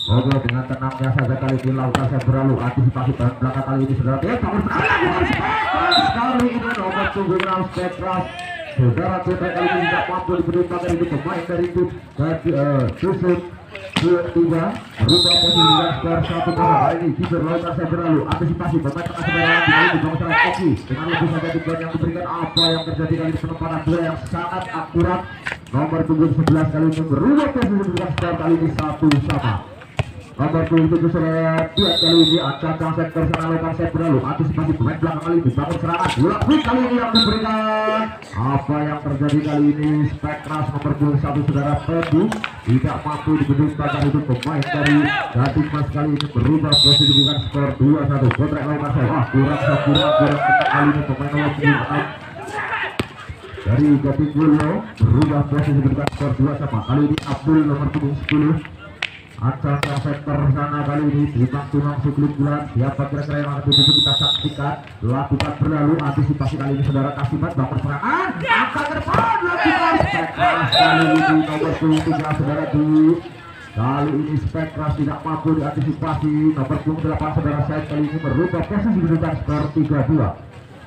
Oke, dengan tenangnya saja kali ini lakukan saya berlalu antisipasi dan belakang kali ini saudara sekali ini nomor punggung Spectras saudara kita kali ini tidak mampu diberi pagar itu pemain dari itu Susun 2-3 merubah posisi dan skor 1-0 kali ini kiper lakukan saya berlalu antisipasi pemain tengah saudara di kali ini bangsa Oki dengan lebih saja tujuan yang diberikan apa yang terjadi kali ini penempatan bola yang sangat akurat nomor punggung 11 kali ini merubah posisi dan skor kali ini 1-1. Nomor 27 saudara tiap kali ini ancang sektor sana lakukan set berlalu antisipasi pemain belakang kali ini bangun serangan bola quick kali ini yang diberikan apa yang terjadi kali ini Spectras nomor 21 saudara Tebu tidak mampu dibendung pagar itu pemain dari Gading Mas kali ini berubah posisi dengan skor 2-1 kontrak lakukan saya kurang kali ini pemain nomor 26 dari Gading Mulyo berubah posisi dengan skor 2-1 kali ini Abdul nomor 10 ancang sektor sana kali ini timang sukulit bulan siapa kira-kira yang akan dituju kita saksikan lakukan berlalu antisipasi kali ini saudara Kasimat bangun serangan angka ke depan lakukan Spectras kali ini nomor 23 saudara kali ini Spectras tidak mampu diantisipasi nomor 28 saudara Said kali ini merubah posisi kedudukan skor 3-2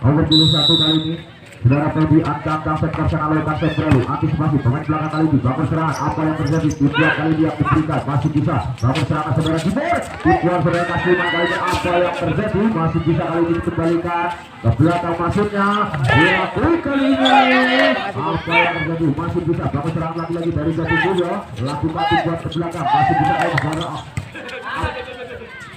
nomor 21 kali ini saudara Feby ancang sektor sana lakukan set berlalu antisipasi pemain belakang kali ini bangun serangan apa yang terjadi tujuan kali ini yang diberikan masih bisa bangun serangan saudara Kibor tujuan saudara Kasiman kali ini apa yang terjadi masih bisa kali ini dikembalikan ke belakang masuknya bola kali ini apa yang terjadi masih bisa bangun serangan lagi dari Gading Mulyo lakukan tujuan ke belakang masih bisa kali saudara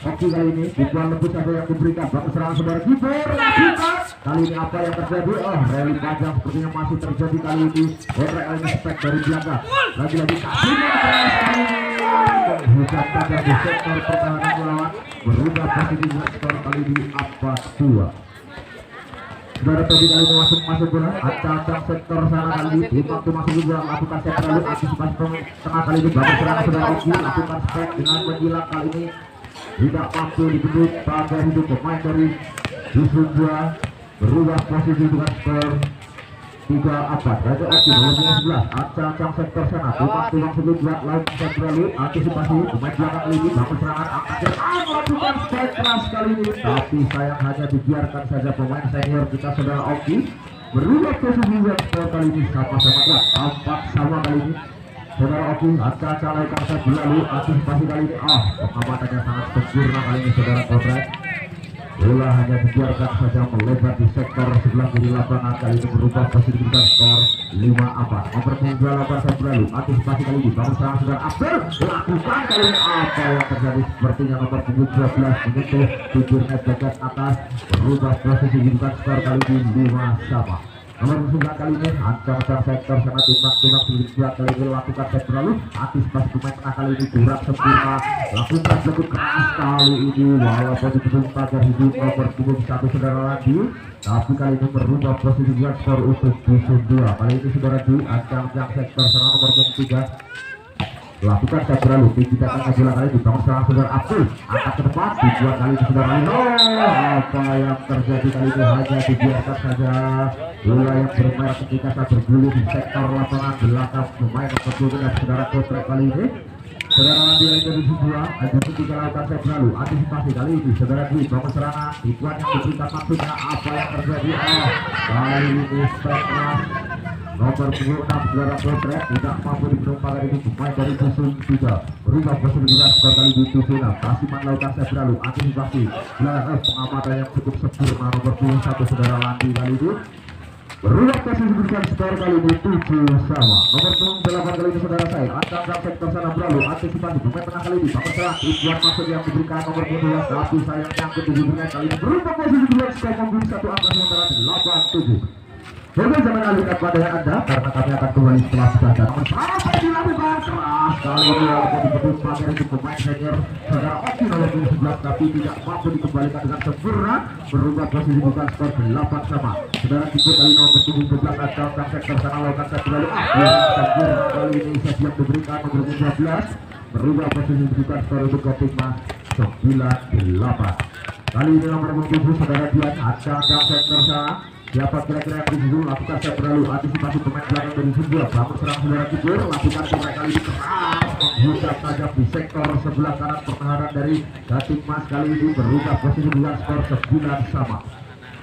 Oke kali ini tujuan lebih saja yang diberikan bangun serangan saudara Kibor lakukan kali ini apa yang terjadi rally panjang sepertinya masih terjadi kali ini kali ini spek dari belakang lagi-lagi Kasiman keras kali ini hujan panjang di sektor pertahanan melawan berubah posisi skor kali ini 4-2 saudara tadi kali ini masuk bola ancang sektor sana kali ini waktu masuk bola lakukan set terlalu antisipasi tengah kali ini bangun serangan saudara Oki lakukan spek dengan menjilat kali ini tidak mampu dibendung pagar hidup pemain dari Dusun 2 berubah posisi dengan skor 3-4 Raja Oki nomor 11 ancang sektor sana timang sebelum buat laut set berlalu antisipasi pemain belakang kali ini bangun serangan angkat melakukan spek keras kali ini tapi sayang hanya dibiarkan saja pemain senior kita saudara Oki berubah posisi dengan skor kali ini sama-sama kuat 4-sama kali ini saudara Oki ancang lakukan set berlalu antisipasi kali ini pengamatannya sangat sempurna kali ini saudara Kodrat bola hanya dibiarkan saja melebar di sektor sebelah kiri lapangan kali ini berubah posisi dengan skor 5-4 nomor 2 lakukan set berlalu antisipasi kali ini bangun serangan saudara Abdul lakukan kali ini apa yang terjadi sepertinya nomor 12 menyentuh tujuh net dekat atas berubah posisi dengan skor kali ini 5-sama nomor 9 kali ini ancang sektor sangat timang sedikit kali ini lakukan set berlalu antisipasi pemain tengah kali ini kurang sempurna lakukan cukup keras kali ini walaupun dibendung pagar hidup nomor 21 saudara lagi tapi kali ini merubah posisi buat skor untuk Dusun 2 kali ini saudara ancang sektor sana nomor 3 lakukan set berlalu kita akan bola kali dibangun serangan saudara Abdul angkat ke depan tujuan kali ini saudara apa yang terjadi kali ini hanya dibiarkan saja bola yang bermerah ketika saat bergulir di sektor lapangan belakang pemain nomor 12 saudara Kotrek kali ini saudara Andi dari 2 ada ketika lakukan set berlalu antisipasi kali ini saudara Dwi bangun serangan tujuan yang diberikan maksudnya apa yang terjadi kali ini Spectras nomor 26 saudara Kotrek tidak mampu dibendung pagar ini pemain dari Dusun 3 berubah posisi dengan skor kali ini Dusun Kasiman lakukan set berlalu antisipasi belakang pengamatan yang cukup sempurna nomor 21 saudara Landi kali ini berubah posisi dengan skor kali ini 7-sama nomor 8 kali ini saudara saya ancang sektor sana berlalu antisipasi pemain tengah kali ini bangun serang tujuan maksud yang diberikan nomor 12 tapi sayang yang ketujuh kali ini berubah posisi dengan skor mobil 1 angka sementara 8-7 Oke, jangan alihkan pada Anda karena kami akan kembali setelah saja. Namun apa yang dilakukan keras kali ini walaupun dibendung pagar itu pemain senior saudara Oki nomor 11 tapi tidak mampu dikembalikan dengan sempurna berubah posisi bukan skor 8-sama saudara Kibor kali nomor 17 ancang sektor sana lakukan set berlalu sempurna kali ini set yang diberikan nomor 12 berubah posisi bukan skor untuk Gading Mas 9-8 kali ini nomor 7 saudara Dian ancang sektor sana siapa kira-kira yang disitu lakukan set berlalu antisipasi pemain belakang dari sebuah bangun serang saudara Kibor lakukan pemain kali ini keras bisa saja di sektor sebelah kanan pertahanan dari Gading Mas kali ini berubah posisi dengan skor 9 sama.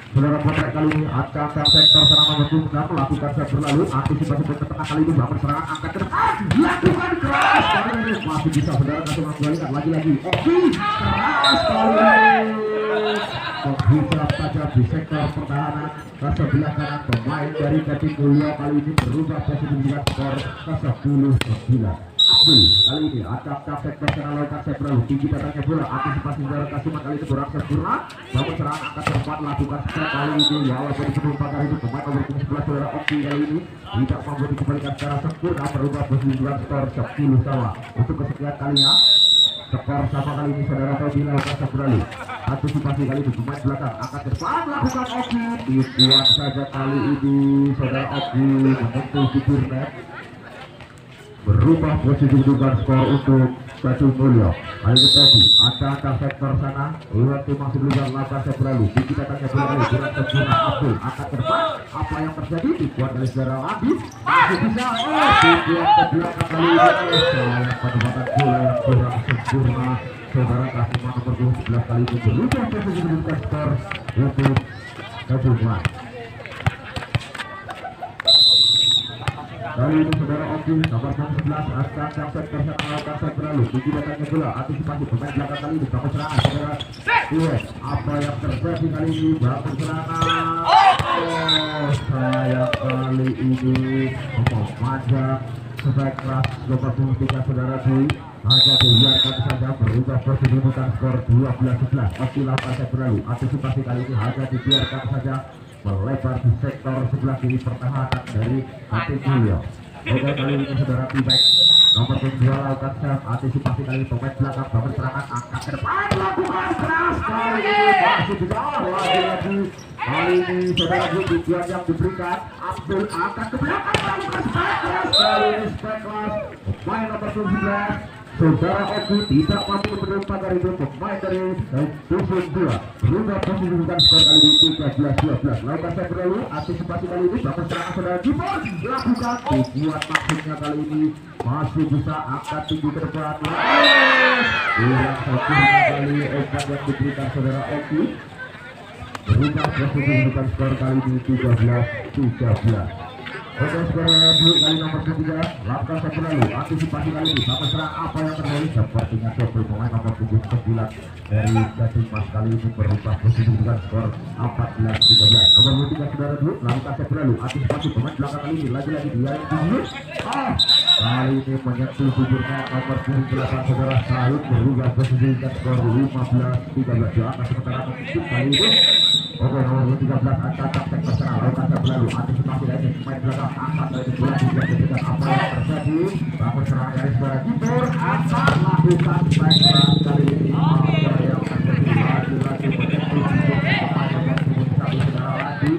Saudara potret kali ini akan sektor sana nomor 7 melakukan set berlalu, antisipasi ke tengah kali ini bangun serangan angkat ke depan, lakukan keras kali ini masih bisa saudara kasih mengembalikan lagi-lagi. Oke, keras kali ini bisa saja di sektor pertahanan ke sebelah kanan pemain dari Gading Mulyo kali ini berubah posisi dengan skor ke 10-9. Abdul kali ini acak sektor sana lakukan set berlalu, tinggi datangnya bola, antisipasi saudara Kasiman kali ini kurang sempurna, bangun serangan angkat ke depan lakukan set kali ini walaupun sebelum pagar itu pemain nomor 11 saudara Oki kali ini tidak mampu dikembalikan secara sempurna, berubah posisi dengan skor 10 sama. Untuk kesekian kalinya skor sama kali ini saudara Tobi lakukan set berlalu, antisipasi kali ini pemain belakang angkat ke depan lakukan Oki, dikuat saja kali ini saudara Oki menyentuh bibir net, berubah posisi dengan skor untuk Gading Mulyo. Kali ini tadi ada sektor sana Iwanti masih belum lakukan set berlalu, tinggi datangnya bola kali kurang sempurna, Abdul angkat ke depan, apa yang terjadi dikuat dari saudara Adi masih bisa dikuat ke belakang kali ini sayang penempatan bola yang kurang sempurna saudara Kasiman nomor 11 kali ini berubah posisi dengan skor untuk Gading Mas. Kali ini saudara Oki nomor 11 akan set tersana set berlalu, tinggi datangnya bola, antisipasi pemain belakang kali ini bangun serangan saudara Iwan, apa yang terjadi kali ini bangun serangan, sayang kali ini memanjang sebaik keras nomor 23 saudara Dwi hanya dibiarkan saja berubah posisi dengan skor 12-11. Oki lakukan set berlalu, antisipasi kali ini hanya dibiarkan saja melebar di sektor sebelah kiri pertahanan dari Gading Mulyo. Oke, kali ini saudara Tibek nomor 2 lakukan set, antisipasi kali ini pemain belakang bangun serangan angkat ke depan lakukan keras kali ini masih dikejar lagi-lagi. Kali ini saudara tujuan yang diberikan Abdul angkat ke belakang lakukan spek keras kali ini spek keras pemain nomor 17 saudara Oki tidak mampu menembus pagar itu, pemain dari Dusun 2 berubah posisi dengan skor kali ini 13-12. Lakukan set berlalu, antisipasi kali ini bangun serangan saudara Jipon lakukan dibuat maksudnya kali ini masih bisa angkat tinggi ke depan, kurang sempurna kali umpan yang diberikan saudara Oki, berubah posisi dengan skor kali ini 13-13. Oke, skor kali nomor 3 lakukan set berlalu, antisipasi kali ini bangun serang, apa yang terjadi sepertinya double pemain nomor 79 dari Gading Mas kali ini berubah posisi dengan skor 14-13. Nomor 3 saudara dulu lakukan set berlalu, antisipasi pemain belakang kali ini lagi-lagi dia yang tinggi, kali ini menyentuh bibirnya nomor 8 saudara Sahut, berubah posisi dengan skor 15-13. Doakan sementara mungkin kali ini. Oke, nomor 13 angkat sektor sana lakukan set berlalu, antisipasi dari pemain belakang angkat dari bola juga ketika apa yang terjadi bangun serangan dari saudara Kipur angkat lakukan spek keras kali ini apa yang terjadi lagi-lagi menyentuh pemain nomor 21 saudara lagi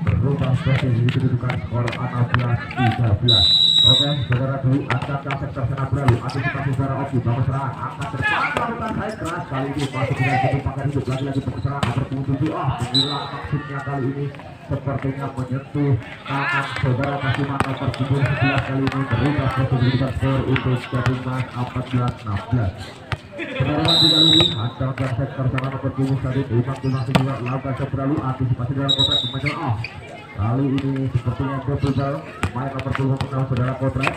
berubah posisi kedudukan skor 16-13. Oke, saudara dulu angkat sektor sana berlalu, antisipasi saudara Oki bangun serangan angkat ke depan lakukan spek keras kali ini masuk dengan satu pakai hidup lagi-lagi pengusaha nomor 7 menghilang maksudnya kali ini sepertinya menyentuh tangan saudara Kasiman nomor 11 kali ini berubah posisi dengan skor untuk Gading Mas 14-16. Saudara lagi kali ini angkat sektor sana nomor 7 tadi masing-masing juga lakukan set berlalu, antisipasi dalam kontrak pemain kali ini sepertinya double pemain nomor 26 saudara Potret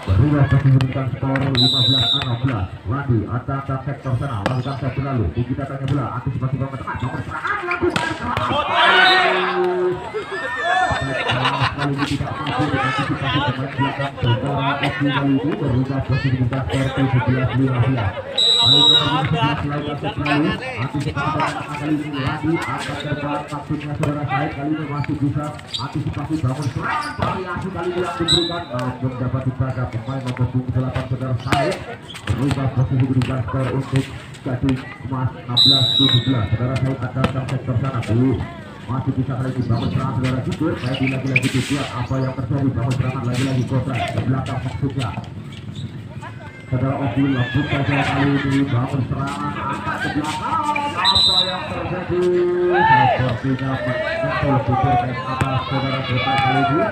berubah posisi dengan skor 15-16. Lagi angkat sektor sana lakukan set berlalu, tinggi datangnya bola, antisipasi bangun tengah nomor serangan lakukan kali ini tidak mampu mengantisipasi pemain belakang saudara Oki kali ini berubah posisi dengan skor 17-15. Kali ini nomor 11 lakukan set berlalu, antisipasi kali ini lagi angkat ke depan maksudnya saudara Said kali ini masih bisa antisipasi bangun serangan variasi kali ini yang diberikan namun dapat dibaca pemain nomor 28 saudara Said berubah posisi dengan skor untuk Gading Mas 16-17. Saudara Said akan sektor sana dulu masih bisa kali ini bangun serangan saudara Jujur kayak lagi-lagi dibuat apa yang terjadi bangun serangan lagi-lagi Kotra ke belakang maksudnya saudara Oki lembut saja kali ini bangun serangan angkat ke belakang apa yang terjadi sepertinya menyentuh bibir dari atas saudara Kotra kali ini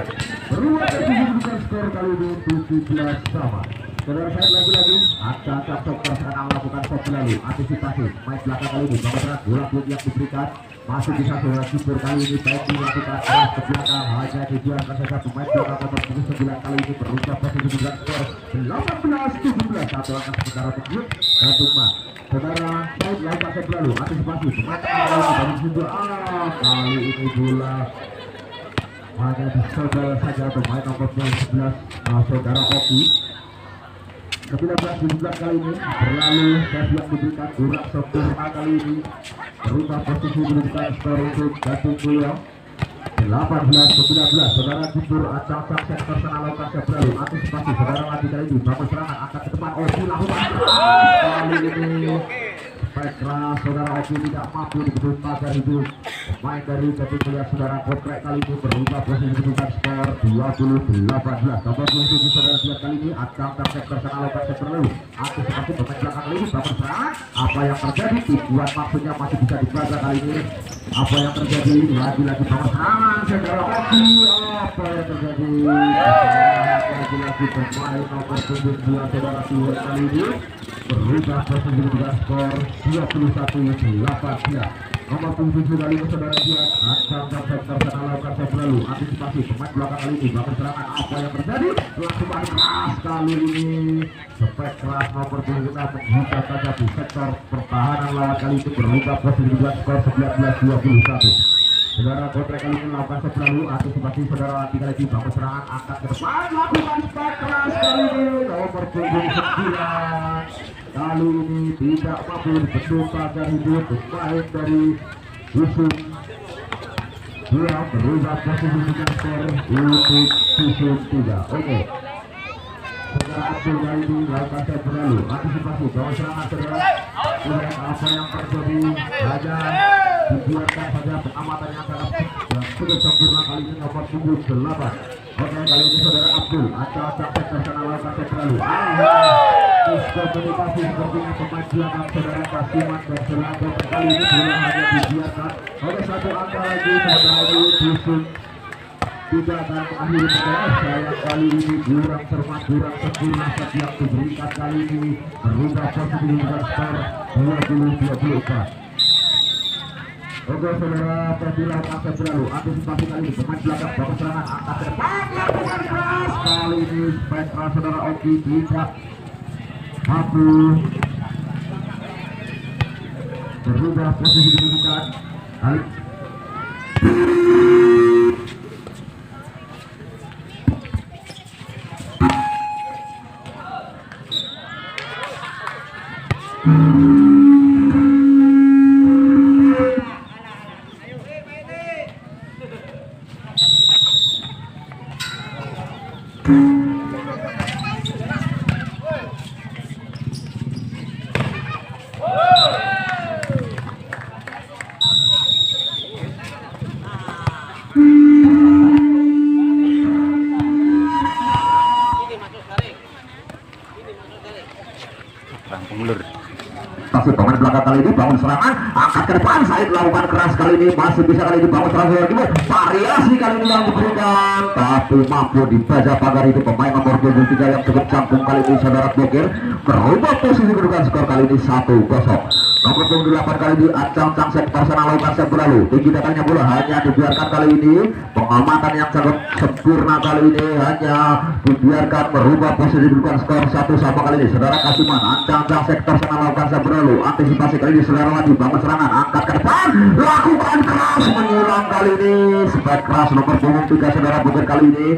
berubah posisi dengan skor kali ini 17 sama. saudara saya lagi-lagi acak-acak sektor sekarang melakukan stop lalu antisipasi main belakang kali ini bangsa bola pun yang diberikan masuk bisa saudara kipur kali ini baik dilakukan keras ke belakang hanya dijualkan saja pemain belakang nomor 9 kali ini berubah posisi dengan skor 18-17 satu angka sementara tersebut dan cuma saudara baik lakukan stop lalu antisipasi pemain kali ini kali ini bola hanya disodol saja pemain nomor 11 saudara Oki. 19-17 kali ini berlalu dan yang diberikan kurang sempurna kali ini berubah posisi menunjukkan skor untuk Gatung Boyo 18-19 saudara jujur acak-acak sektor sana lakukan saya berlalu antisipasi saudara lagi kali ini bangun serangan angkat ke depan Oki lakukan kali ini baik keras saudara Oki tidak mampu dikebut pagar hidup main dari Gatung Boyo saudara kontrak kali ini berubah posisi menunjukkan skor 20-18 nomor 27 saudara lihat kali ini acak-acak sektor sana lakukan saya berlalu antisipasi pemain belakang kali ini bangun serangan apa yang terjadi tujuan maksudnya masih bisa dibaca kali ini apa yang terjadi lagi-lagi bangun serangan saudara Oki apa yang terjadi lagi-lagi pemain nomor 72 saudara Tuhan kali ini berubah posisi dengan skor 21-18 nomor 77 kali ini saudara Tuhan acak-acak sektor sana lakukan saya berlalu antisipasi pemain belakang kali ini bangun serangan apa yang terjadi langsung keras kali ini spek keras nomor 7 membuka saja di sektor pertahanan lawan kali itu berubah posisi dengan skor 19-21 saudara kontrak kali ini melakukan stop lalu antisipasi saudara lagi kali ini bangun serangan angkat ke depan lakukan spek keras kali ini nomor 9 kali ini tidak mampu dibendung pagar hidup pemain dari Yusuf dia berubah posisi dengan skor untuk Yusuf 3 oke saudara Abdul kali ini melakukan stop berlalu antisipasi bangun serangan saudara lihat apa yang terjadi saja dibuatkan saja pengamatan yang sangat sempurna kali ini nomor 78 oke kali ini saudara Abdul acak-acak sektor sana lakukan stop berlalu diskomunikasi sepertinya pemain belakang saudara Kasiman dan Selangor kali ini bola hanya dibiarkan oke satu angka lagi saudara Dusun tidak akan mengakhiri pertandingan sayang kali ini kurang cermat kurang sempurna saat yang diberikan kali ini berubah posisi dengan skor 20-24 oke saudara Ferdila angkat berlalu antisipasi kali ini pemain belakang bangun serangan angkat ke depan lakukan keras kali ini spek keras saudara Oki tidak mampu berubah posisi dibutuhkan kali masih pemain belakang kali ini bangun serangan angkat ke depan Said lakukan keras kali ini masih bisa kali ini bangun serangan lagi variasi kali ini yang diberikan tapi mampu dibaca pagar itu pemain nomor 23 yang cukup canggung kali ini saudara blokir berubah posisi kedudukan skor kali ini 1-0 nomor 28 kali ini acang-acang sektor sana lakukan set berlalu tinggi datangnya bola hanya dibiarkan kali ini pengamatan yang sangat sempurna kali ini hanya dibiarkan merubah posisi kedudukan skor 1 sama kali ini saudara Kasiman acang-acang sektor sana lakukan set berlalu antisipasi kali ini saudara lagi bangun serangan angkat ke depan lakukan keras menyulang kali ini spek keras nomor 3 saudara Bukir kali ini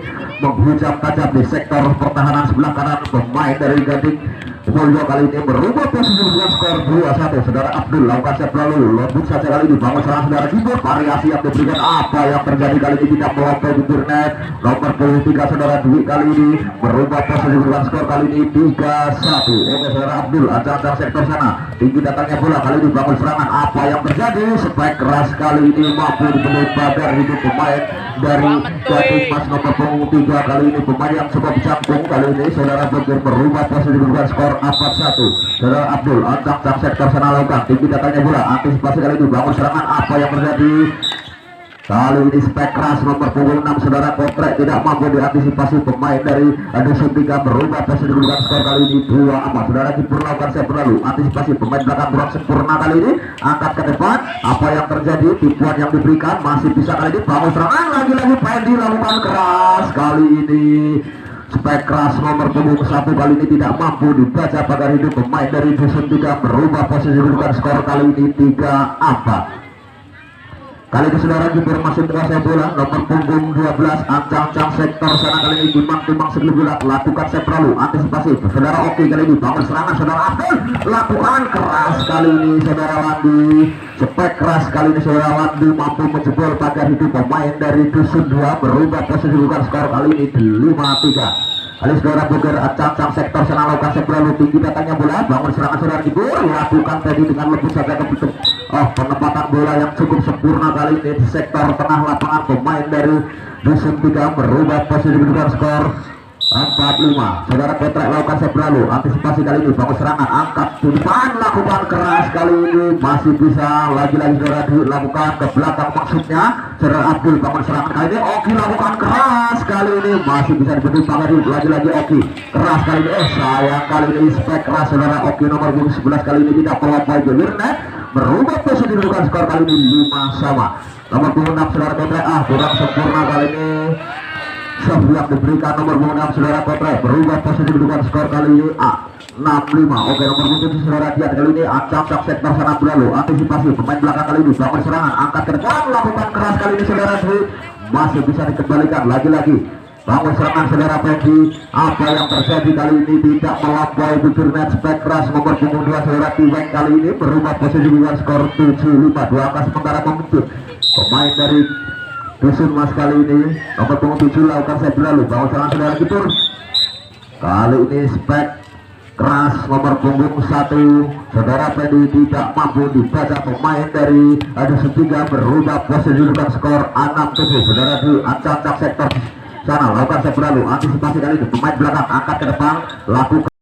menghujam tajam di sektor pertahanan sebelah kanan pemain dari Gading Mulyo kali ini berubah posisi dengan skor 2-1 saudara Abdul lakukan set lalu lembut saja kali ini bangun serangan saudara Kibur variasi yang diberikan apa yang terjadi kali ini tidak melampaui bibir net nomor 23 saudara Dwi kali ini berubah posisi dengan skor kali ini 3-1 oke saudara Abdul acak-acak sektor sana tinggi datangnya bola kali ini bangun serangan apa yang terjadi spek keras kali ini mampu dipenuhi pagar hidup pemain dari Gading Mas nomor 3 kali ini pemain yang cukup canggung kali ini saudara Bukir berubah posisi dengan skor 4-1 saudara Abdul acak-acak sektor sana lakukan tinggi datangnya bola antisipasi kali ini bangun serangan apa yang terjadi Kali ini spek keras nomor punggung 6 saudara Kotrek tidak mampu diantisipasi pemain dari Dusun 3 berubah posisi dulukan skor kali ini 2 amat. Saudara kiper lakukan saya berlalu antisipasi pemain belakang kurang sempurna kali ini, angkat ke depan. Apa yang terjadi, tipuan yang diberikan masih bisa kali ini bangun serangan lagi-lagi Pak Endi lakukan keras kali ini. Spek keras nomor punggung 1 kali ini tidak mampu dibaca pagar hidup pemain dari Dusun 3 berubah posisi dulukan skor kali ini 3 apa. Kali ini saudara kiper masih menguasai bola nomor punggung 12 ancang-ancang sektor sana kali ini timbang sebelum bola lakukan set lalu antisipasi saudara oke kali ini bangun serangan saudara Abdul lakukan keras kali ini saudara Wandi spek keras kali ini saudara Wandi mampu menjebol pagar hidup pemain dari Dusun 2 berubah posisi bukan skor kali ini 5-3. Kali saudara Boger ancang-ancang sektor sana lakukan set lalu tinggi datangnya bola bangun serangan saudara kiper lakukan tadi dengan lembut saja ke penempatan bola yang cukup sempurna kali ini di sektor tengah lapangan pemain dari Dusun 3 berubah posisi kedudukan skor 4-5. Saudara Kotrek lakukan set berlalu antisipasi kali ini bangun serangan angkat ke depan lakukan keras kali ini masih bisa lagi-lagi saudara dilakukan ke belakang maksudnya saudara Abdul bangun serangan kali ini Oki lakukan keras kali ini masih bisa dibentuk pagar lagi-lagi Oki keras kali ini sayang kali ini spek keras saudara Oki nomor 11 kali ini tidak melampaui jalur net berubah posisi kedudukan skor kali ini 5-sama. Nomor 26 saudara Kotrek kurang sempurna kali ini shot yang diberikan nomor 26 saudara Kotrek berubah posisi kedudukan skor kali ini 6-5. Oke nomor 27 saudara Dian kali ini ancam-ancam sektor sana berlalu antisipasi pemain belakang kali ini bangun serangan angkat ke depan lakukan keras kali ini saudara Dwi masih bisa dikembalikan lagi-lagi bangun serangan saudara Fendi. Apa yang terjadi kali ini tidak melampaui bibir net spek keras nomor punggung 2 saudara Tiwek kali ini berubah posisi kedudukan skor 7-5. 2 angka sementara memuncul pemain dari Dusun Mas kali ini nomor punggung 7 lakukan set berlalu bangun serangan saudara kiper kali ini spek keras nomor punggung 1 saudara Fendi tidak mampu dibaca pemain dari Dusun 3 berubah posisi kedudukan skor 6-7. Saudara di ancam-ancam sektor sana lakukan set berlalu antisipasi kali ini pemain belakang angkat ke depan lakukan